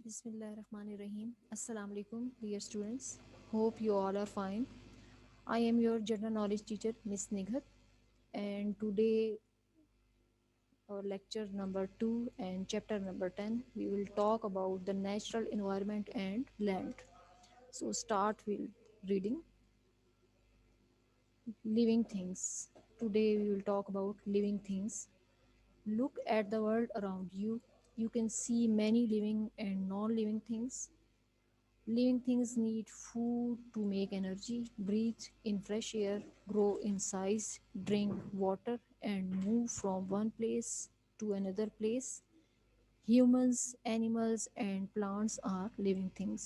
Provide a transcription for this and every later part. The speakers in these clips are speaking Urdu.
Bismillahirrahmanirrahim. Assalamu alaikum, dear students. Hope you all are fine. I am your general knowledge teacher, Miss Nighat, and today our lecture number 2 and chapter number 10, we will talk about the natural environment and land. So start with reading living things. Today we will talk about living things. Look at the world around you. You can see many living and non-living things. Living things need food to make energy, breathe in fresh air, grow in size, drink water, and move from one place to another place. Humans, animals, and plants are living things.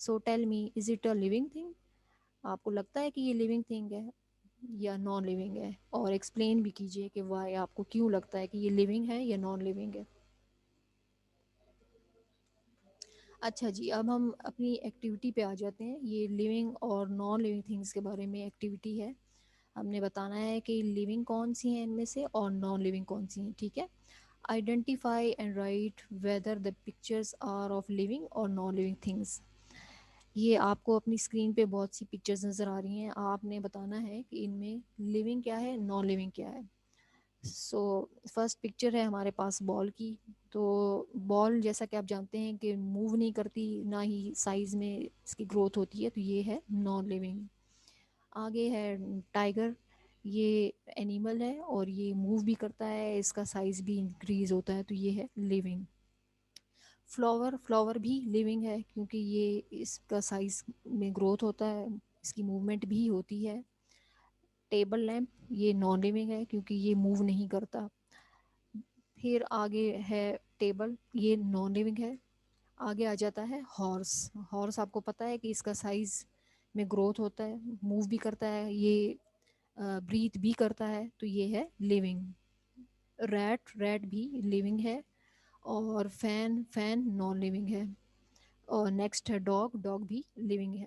So tell me is it a living thing? آپ کو لگتا ہے کہ یہ لیونگ تھنگ ہے یا نان لیونگ ہے؟ اور ایکسپلین بھی کیجیے کہ وائی آپ کو کیوں لگتا ہے کہ یہ لیونگ ہے یا نان لیونگ ہے. اچھا جی، اب ہم اپنی ایکٹیویٹی پہ آ جاتے ہیں. یہ لیونگ اور نان لیونگ تھنگس کے بارے میں ایکٹیویٹی ہے. ہم نے بتانا ہے کہ لیونگ کون سی ہیں ان میں سے اور نان لیونگ کون سی ہیں. ٹھیک ہے. Identify and write whether the pictures are of living اور نان لیونگ تھنگس. یہ آپ کو اپنی اسکرین پہ بہت سی پکچرز نظر آ رہی ہیں. آپ نے بتانا ہے کہ ان میں لیونگ کیا ہے، نان لیونگ کیا ہے. سو فرسٹ پکچر ہے ہمارے پاس بال کی. تو بال جیسا کہ آپ جانتے ہیں کہ موو نہیں کرتی، نہ ہی سائز میں اس کی گروتھ ہوتی ہے، تو یہ ہے نان لیونگ. آگے ہے ٹائگر. یہ اینیمل ہے اور یہ موو بھی کرتا ہے، اس کا سائز بھی انکریز ہوتا ہے، تو یہ ہے لیونگ. فلاور بھی لیونگ ہے کیونکہ یہ اس کا سائز میں گروتھ ہوتا ہے، اس کی موومنٹ بھی ہوتی ہے. ٹیبل لیمپ یہ نان لیونگ ہے کیونکہ یہ موو نہیں کرتا. پھر آگے ہے ٹیبل، یہ نان لیونگ ہے. آگے آ جاتا ہے ہارس. ہارس آپ کو پتہ ہے کہ اس کا سائز میں گروتھ ہوتا ہے، موو بھی کرتا ہے، یہ بریتھ بھی کرتا ہے، تو یہ ہے لیونگ. ریٹ بھی لیونگ ہے. اور فین نان لیونگ ہے. اور نیکسٹ ہے ڈاگ بھی لیونگ ہے.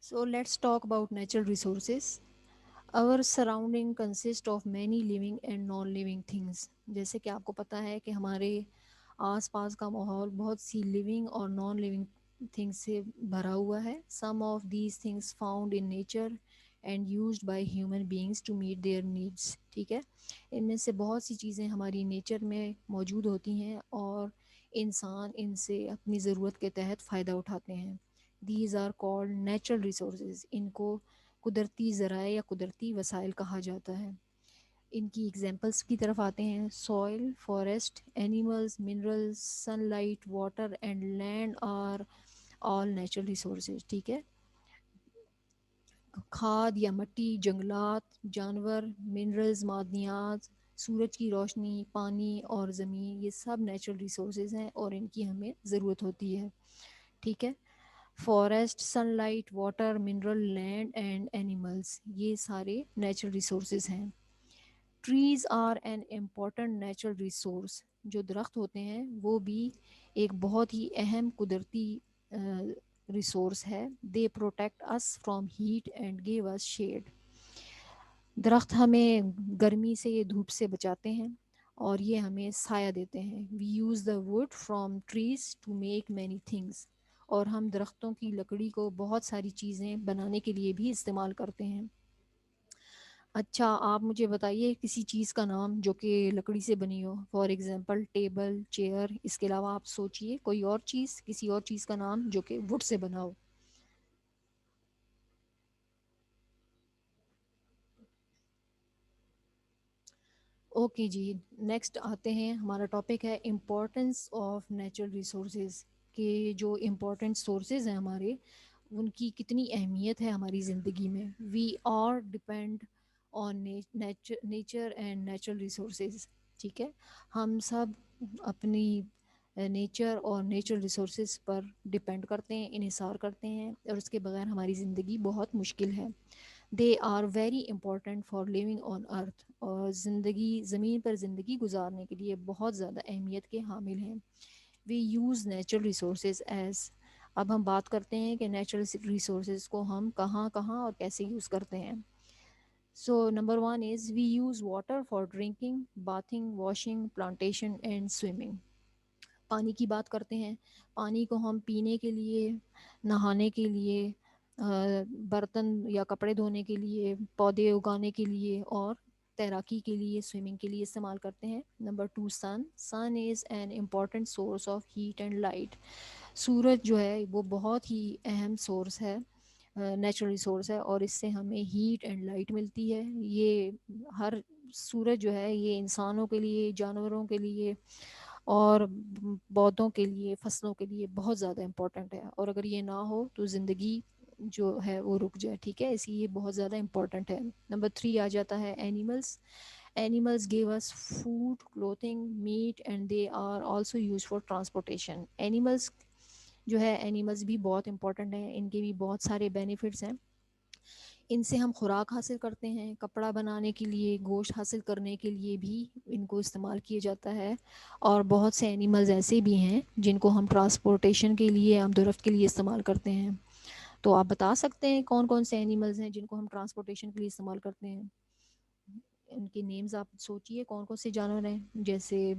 So let's talk about natural resources. اور surrounding consist of many living and non living things. جیسے کہ آپ کو پتہ ہے کہ ہمارے آس پاس کا ماحول بہت سی لیونگ اور نان لیونگ تھنگس سے بھرا ہوا ہے. Some of these things found in nature and used by human beings to meet their needs. ٹھیک ہے. ان میں سے بہت سی چیزیں ہماری نیچر میں موجود ہوتی ہیں اور انسان ان سے اپنی ضرورت کے تحت فائدہ اٹھاتے ہیں. These are called natural resources. ان کو قدرتی ذرائع یا قدرتی وسائل کہا جاتا ہے. ان کی ایگزامپلس کی طرف آتے ہیں. Soil, forest, animals, minerals, sunlight, water and land are all natural resources. ٹھیک ہے. کھاد یا مٹی، جنگلات، جانور، منرلز، معدنیات، سورج کی روشنی، پانی اور زمین، یہ سب نیچرل ریسورسز ہیں اور ان کی ہمیں ضرورت ہوتی ہے. ٹھیک ہے. Forest, sunlight, water, mineral, land and animals, یہ سارے نیچرل ریسورسز ہیں. Trees are an important natural resource. جو درخت ہوتے ہیں وہ بھی ایک بہت ہی اہم قدرتی ریسورس ہے. They protect us from heat and give us shade. درخت ہمیں گرمی سے، دھوپ سے بچاتے ہیں اور یہ ہمیں سایہ دیتے ہیں. We use the wood from trees to make many things. اور ہم درختوں کی لکڑی کو بہت ساری چیزیں بنانے کے لیے بھی استعمال کرتے ہیں. اچھا، آپ مجھے بتائیے کسی چیز کا نام جو کہ لکڑی سے بنی ہو. For example table, chair. اس کے علاوہ آپ سوچئے کوئی اور چیز، کسی اور چیز کا نام جو کہ وڈ سے بنا ہو. اوکے جی، نیکسٹ آتے ہیں. ہمارا ٹاپک ہے امپورٹنس آف نیچرل ریسورسز. کہ جو امپورٹنٹ سورسز ہیں ہمارے، ان کی کتنی اہمیت ہے ہماری زندگی میں. We are depend on nature and natural resources. ٹھیک ہے. ہم سب اپنی نیچر اور نیچرل ریسورسز پر ڈپینڈ کرتے ہیں، انحصار کرتے ہیں، اور اس کے بغیر ہماری زندگی بہت مشکل ہے. They are very important for living on earth. اور زمین پر زندگی گزارنے کے لیے بہت زیادہ اہمیت کے حامل ہیں. We use natural resources as. اب ہم بات کرتے ہیں کہ نیچرل ریسورسز کو ہم کہاں کہاں اور کیسے یوز کرتے ہیں. So number 1 is we use water for drinking, bathing, washing, plantation and swimming. پانی کی بات کرتے ہیں. پانی کو ہم پینے کے لیے، نہانے کے لیے، برتن یا کپڑے دھونے کے لیے، پودے اگانے کے لیے اور تیراکی کے لیے، سوئمنگ کے لیے استعمال کرتے ہیں. Number 2 sun is an important source of heat and light. سورج جو ہے وہ بہت ہی اہم سورس ہے، نیچرل ریسورس ہے، اور اس سے ہمیں ہیٹ اینڈ لائٹ ملتی ہے. یہ ہر سورج جو ہے یہ انسانوں کے لیے، جانوروں کے لیے اور پودوں کے لیے، فصلوں کے لیے بہت زیادہ امپورٹنٹ ہے. اور اگر یہ نہ ہو تو زندگی جو ہے وہ رک جائے. ٹھیک ہے. اس لیے یہ بہت زیادہ امپورٹنٹ ہے. نمبر 3 آ جاتا ہے animals. Animals give us food, clothing, meat, and they are also used for transportation. Animals جو ہے اینیملس بھی بہت امپورٹنٹ ہیں، ان کے بھی بہت سارے بینیفٹس ہیں. ان سے ہم خوراک حاصل کرتے ہیں، کپڑا بنانے کے لیے، گوشت حاصل کرنے کے لیے بھی ان کو استعمال کیا جاتا ہے. اور بہت سے اینیملز ایسے بھی ہیں جن کو ہم ٹرانسپورٹیشن کے لیے، آمد و رفت کے لیے استعمال کرتے ہیں. تو آپ بتا سکتے ہیں کون کون سے اینیملز ہیں جن کو ہم ٹرانسپورٹیشن کے لیے استعمال کرتے ہیں؟ ان کے نیمز آپ سوچئے کون کون سے جانور ہیں، جیسے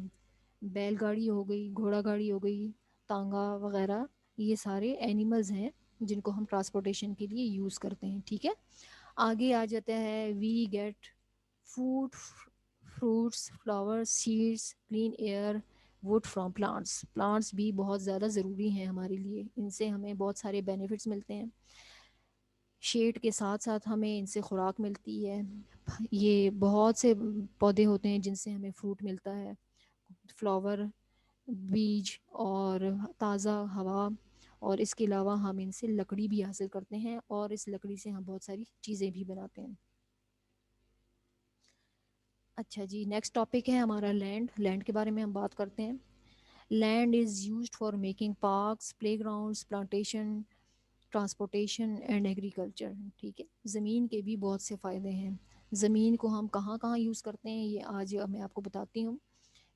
بیل گاڑی ہو گئی، گھوڑا گاڑی ہو گئی، تانگا وغیرہ. یہ سارے اینیملز ہیں جن کو ہم ٹرانسپورٹیشن کے لیے یوز کرتے ہیں. ٹھیک ہے، آگے آ جاتا ہے we get food, fruits, flowers, seeds, clean air, wood from plants. Plants بھی بہت زیادہ ضروری ہیں ہمارے لیے، ان سے ہمیں بہت سارے بینیفٹس ملتے ہیں. شیڈ کے ساتھ ساتھ ہمیں ان سے خوراک ملتی ہے. یہ بہت سے پودے ہوتے ہیں جن سے ہمیں فروٹ ملتا ہے، فلاور، بیج اور تازہ ہوا. اور اس کے علاوہ ہم ان سے لکڑی بھی حاصل کرتے ہیں، اور اس لکڑی سے ہم بہت ساری چیزیں بھی بناتے ہیں. اچھا جی، نیکسٹ ٹاپک ہے ہمارا لینڈ. لینڈ کے بارے میں ہم بات کرتے ہیں. Land is used for making parks, playgrounds, plantation, transportation and agriculture. ٹھیک ہے، زمین کے بھی بہت سے فائدے ہیں. زمین کو ہم کہاں کہاں یوز کرتے ہیں یہ آج میں آپ کو بتاتی ہوں.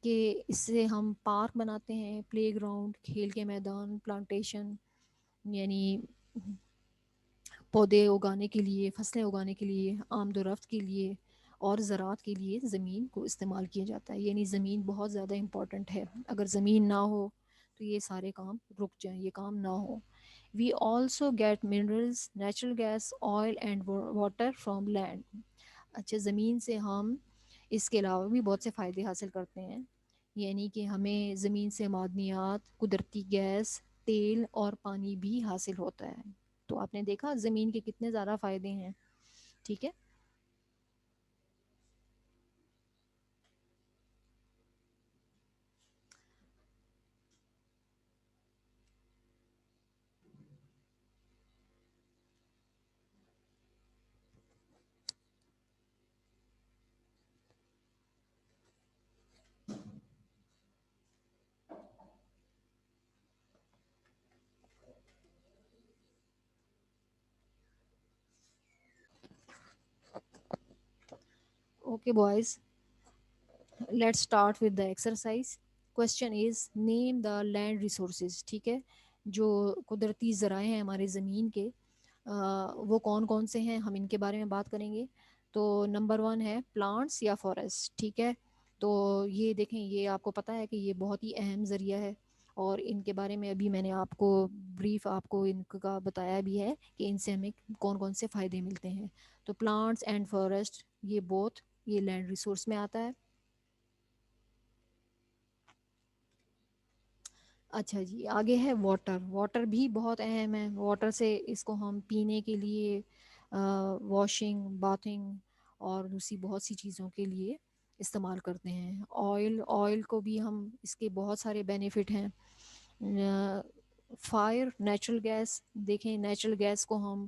کہ اس سے ہم پارک بناتے ہیں، پلے گراؤنڈ، کھیل کے میدان، پلانٹیشن یعنی پودے اگانے کے لیے، فصلیں اگانے کے لیے، آمد و رفت کے لیے اور زراعت کے لیے زمین کو استعمال کیا جاتا ہے. یعنی زمین بہت زیادہ امپورٹنٹ ہے. اگر زمین نہ ہو تو یہ سارے کام رک جائیں، یہ کام نہ ہو. We also get minerals, natural gas, oil and water from land. اچھا، زمین سے ہم اس کے علاوہ بھی بہت سے فائدے حاصل کرتے ہیں. یعنی کہ ہمیں زمین سے معدنیات، قدرتی گیس، تیل اور پانی بھی حاصل ہوتا ہے. تو آپ نے دیکھا زمین کے کتنے زیادہ فائدے ہیں. ٹھیک ہے، okay boys, let's start with the exercise. Question is name the land resources. ٹھیک ہے، جو قدرتی ذرائع ہیں ہمارے زمین کے، وہ کون کون سے ہیں، ہم ان کے بارے میں بات کریں گے. تو نمبر ون ہے پلانٹس یا فارسٹ. ٹھیک ہے، تو یہ دیکھیں، یہ آپ کو پتہ ہے کہ یہ بہت ہی اہم ذریعہ ہے. اور ان کے بارے میں ابھی میں نے آپ کو بریف آپ کو ان کا بتایا بھی ہے کہ ان سے ہمیں کون کون سے فائدے ملتے ہیں. تو پلانٹس اینڈ فارسٹ یہ بہت، یہ لینڈ ریسورس میں آتا ہے. اچھا جی، آگے ہے واٹر. واٹر بھی بہت اہم ہے. واٹر سے اس کو ہم پینے کے لیے، واشنگ، باتھنگ اور دوسری بہت سی چیزوں کے لیے استعمال کرتے ہیں. آئل، آئل کو بھی ہم، اس کے بہت سارے بینیفٹ ہیں. فائر، نیچرل گیس، دیکھیں نیچرل گیس کو ہم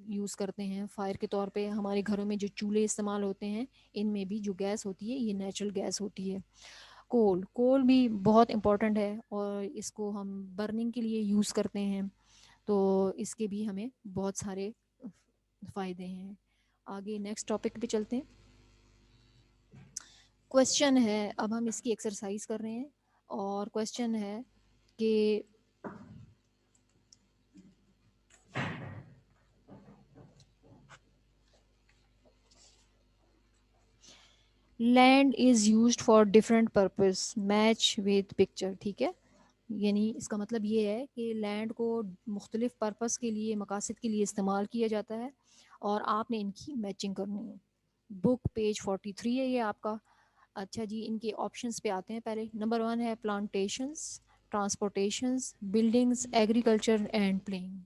یوز کرتے ہیں فائر کے طور پہ. ہمارے گھروں میں جو چولہے استعمال ہوتے ہیں ان میں بھی جو گیس ہوتی ہے یہ نیچرل گیس ہوتی ہے. کول، کول بھی بہت امپورٹنٹ ہے اور اس کو ہم برننگ کے لیے یوز کرتے ہیں. تو اس کے بھی ہمیں بہت سارے فائدے ہیں. آگے نیکسٹ ٹاپک پہ چلتے ہیں. کوشچن ہے، اب ہم اس کی ایکسرسائز کر رہے ہیں. اور کوشچن ہے کہ land is used for different purpose, match with picture. ٹھیک ہے، یعنی اس کا مطلب یہ ہے کہ لینڈ کو مختلف پرپس کے لیے، مقاصد کے لیے استعمال کیا جاتا ہے اور آپ نے ان کی میچنگ کرنی ہے. بک پیج 43 ہے یہ آپ کا. اچھا جی، ان کے آپشنس پہ آتے ہیں. پہلے نمبر ون ہے پلانٹیشنس، ٹرانسپورٹیشنس، بلڈنگس، ایگریکلچر اینڈ پلینگ.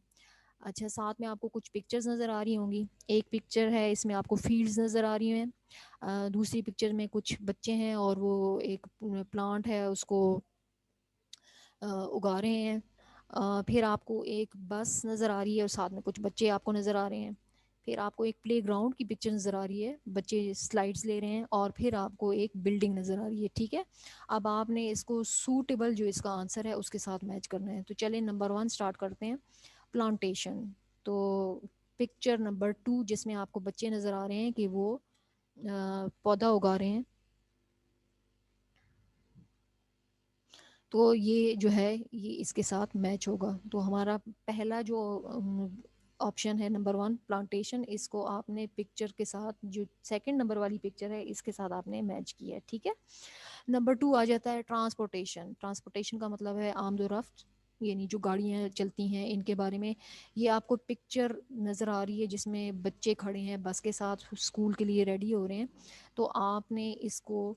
اچھا، ساتھ میں آپ کو کچھ پکچرز نظر آ رہی ہوں گی. ایک پکچر ہے، اس میں آپ کو فیلڈز نظر آ رہی ہیں. دوسری پکچر میں کچھ بچے ہیں اور وہ ایک پلانٹ ہے اس کو اگا رہے ہیں. پھر آپ کو ایک بس نظر آ رہی ہے اور ساتھ میں کچھ بچے آپ کو نظر آ رہے ہیں. پھر آپ کو ایک پلے گراؤنڈ کی پکچر نظر آ رہی ہے، بچے سلائڈس لے رہے ہیں، اور پھر آپ کو ایک بلڈنگ نظر آ رہی ہے. ٹھیک ہے، اب آپ نے اس کو سوٹیبل جو اس کا آنسر ہے اس کے ساتھ میچ کرنا ہے. تو چلیں نمبر 1 اسٹارٹ کرتے ہیں، پلانٹیشن. تو پکچر نمبر 2 جس میں آپ کو بچے نظر آ رہے ہیں کہ وہ پودا اگا رہے ہیں، تو یہ جو ہے یہ اس کے ساتھ میچ ہوگا. تو ہمارا پہلا جو آپشن ہے نمبر 1 پلانٹیشن، اس کو آپ نے پکچر کے ساتھ، جو سیکنڈ نمبر والی پکچر ہے اس کے ساتھ آپ نے میچ کیا ہے. ٹھیک ہے، نمبر 2 آ جاتا ہے ٹرانسپورٹیشن. ٹرانسپورٹیشن کا مطلب ہے آمد و رفت، یعنی جو گاڑیاں چلتی ہیں ان کے بارے میں. یہ آپ کو پکچر نظر آ رہی ہے جس میں بچے کھڑے ہیں بس کے ساتھ، اسکول کے لیے ریڈی ہو رہے ہیں. تو آپ نے اس کو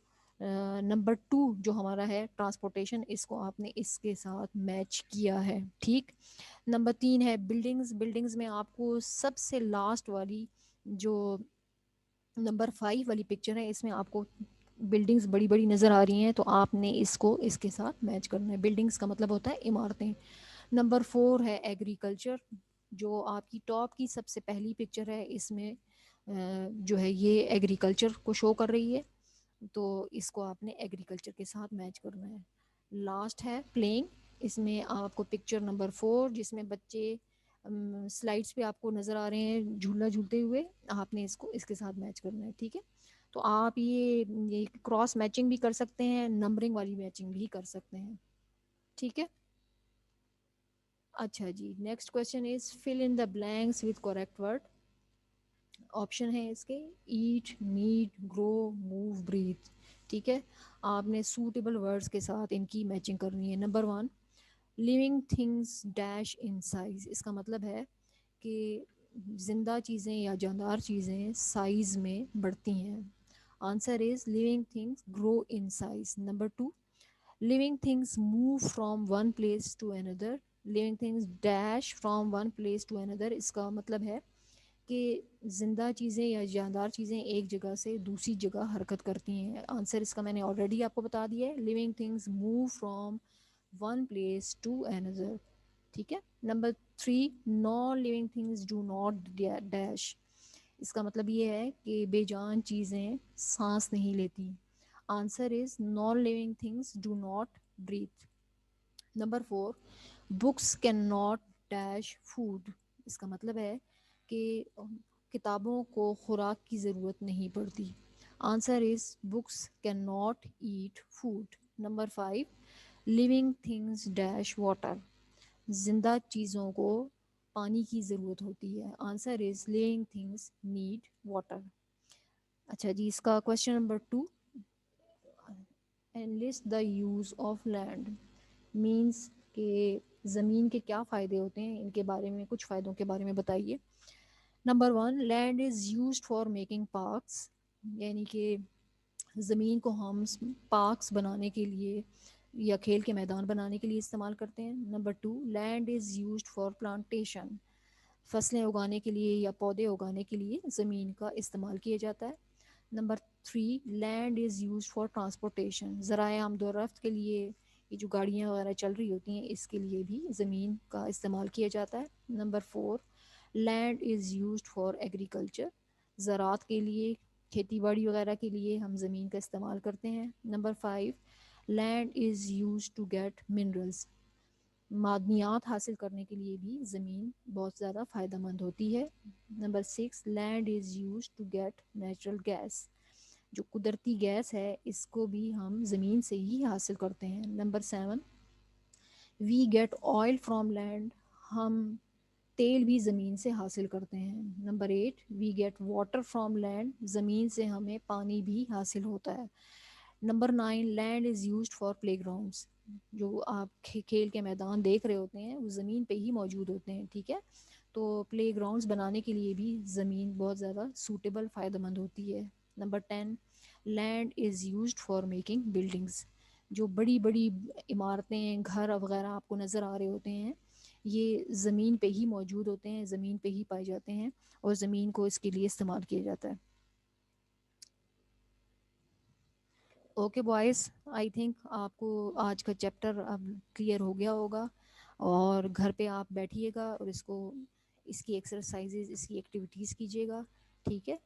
نمبر 2 جو ہمارا ہے ٹرانسپورٹیشن، اس کو آپ نے اس کے ساتھ میچ کیا ہے. ٹھیک، نمبر 3 ہے بلڈنگز. بلڈنگز میں آپ کو سب سے لاسٹ والی جو نمبر 5 والی پکچر ہے، اس میں آپ کو بلڈنگز بڑی بڑی نظر آ رہی ہیں، تو آپ نے اس کو اس کے ساتھ میچ کرنا ہے. بلڈنگز کا مطلب ہوتا ہے عمارتیں. نمبر 4 ہے ایگریکلچر، جو آپ کی ٹاپ کی سب سے پہلی پکچر ہے، اس میں جو ہے یہ ایگریکلچر کو شو کر رہی ہے، تو اس کو آپ نے ایگریکلچر کے ساتھ میچ کرنا ہے. لاسٹ ہے پلینگ. اس میں آپ کو پکچر نمبر 4 جس میں بچے سلائڈس پہ آپ کو نظر آ رہے ہیں جھولا جھولتے ہوئے، آپ نے اس کو اس کے ساتھ میچ کرنا ہے. ٹھیک ہے، تو آپ یہ کراس میچنگ بھی کر سکتے ہیں، نمبرنگ والی میچنگ بھی کر سکتے ہیں. ٹھیک ہے، اچھا جی، next question is fill in the blanks with correct word. Option ہے اس کے eat, meet, grow, move, breathe. ٹھیک ہے، آپ نے سوٹیبل ورڈز کے ساتھ ان کی میچنگ کرنی ہے. Number 1 living things dash in size. اس کا مطلب ہے کہ زندہ چیزیں یا جاندار چیزیں سائز میں بڑھتی ہیں. Answer is living things grow in size. Number 2 living things move from one place to another. living things dash from one place to another. اس کا مطلب ہے کہ زندہ چیزیں یا جاندار چیزیں ایک جگہ سے دوسری جگہ حرکت کرتی ہیں. آنسر اس کا میں نے آلریڈی آپ کو بتا دیا ہے، living things move from one place to another. ٹھیک ہے، number 3 non living things do not dash. اس کا مطلب یہ ہے کہ بے جان چیزیں سانس نہیں لیتی. Answer is non living things do not breathe. Number 4 books can not dash food. اس کا مطلب ہے کہ کتابوں کو خوراک کی ضرورت نہیں پڑتی. Answer is books can not eat food. Number 5 living things dash water. زندہ چیزوں کو پانی کی ضرورت ہوتی ہے. Answer is living things need water. اچھا جی، اس کا question number 2 enlist the use of land means کہ زمین کے کیا فائدے ہوتے ہیں، ان کے بارے میں کچھ فائدوں کے بارے میں بتائیے. Number 1 land is used for making parks. یعنی کہ زمین کو ہم پارکس بنانے کے لیے یا کھیل کے میدان بنانے کے لیے استعمال کرتے ہیں. Number 2 land is used for plantation. فصلیں اگانے کے لیے یا پودے اگانے کے لیے زمین کا استعمال کیا جاتا ہے. Number 3 land is used for transportation. ذرائع آمد و رفت کے لیے، یہ جو گاڑیاں وغیرہ چل رہی ہوتی ہیں اس کے لیے بھی زمین کا استعمال کیا جاتا ہے. Number 4 land is used for agriculture. زراعت کے لیے، کھیتی باڑی وغیرہ کے لیے ہم زمین کا استعمال کرتے ہیں. Number 5 land is used to get minerals. معدنیات حاصل کرنے کے لیے بھی زمین بہت زیادہ فائدہ مند ہوتی ہے. Number 6 land is used to get natural gas. جو قدرتی گیس ہے اس کو بھی ہم زمین سے ہی حاصل کرتے ہیں. Number 7 we get oil from land. ہم تیل بھی زمین سے حاصل کرتے ہیں. Number 8 we get water from land. زمین سے ہمیں پانی بھی حاصل ہوتا ہے. Number 9 land is used for playgrounds. جو آپ کھیل کے میدان دیکھ رہے ہوتے ہیں وہ زمین پہ ہی موجود ہوتے ہیں. ٹھیک ہے، تو پلے گراؤنڈس بنانے کے لیے بھی زمین بہت زیادہ سوٹیبل فائدہ مند ہوتی ہے. Number 10 land is used for making buildings. جو بڑی بڑی عمارتیں، گھر وغیرہ آپ کو نظر آ رہے ہوتے ہیں یہ زمین پہ ہی موجود ہوتے ہیں، زمین پہ ہی پائے جاتے ہیں اور زمین کو اس کے لیے استعمال کیا جاتا ہے. اوکے بوائز، آئی تھنک آپ کو آج کا چیپٹر اب کلیئر ہو گیا ہوگا، اور گھر پہ آپ بیٹھیے گا اور اس کو اس کی ایکسرسائزز، اس کی ایکٹیویٹیز کیجیے گا. ٹھیک ہے.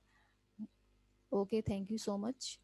Okay, thank you so much.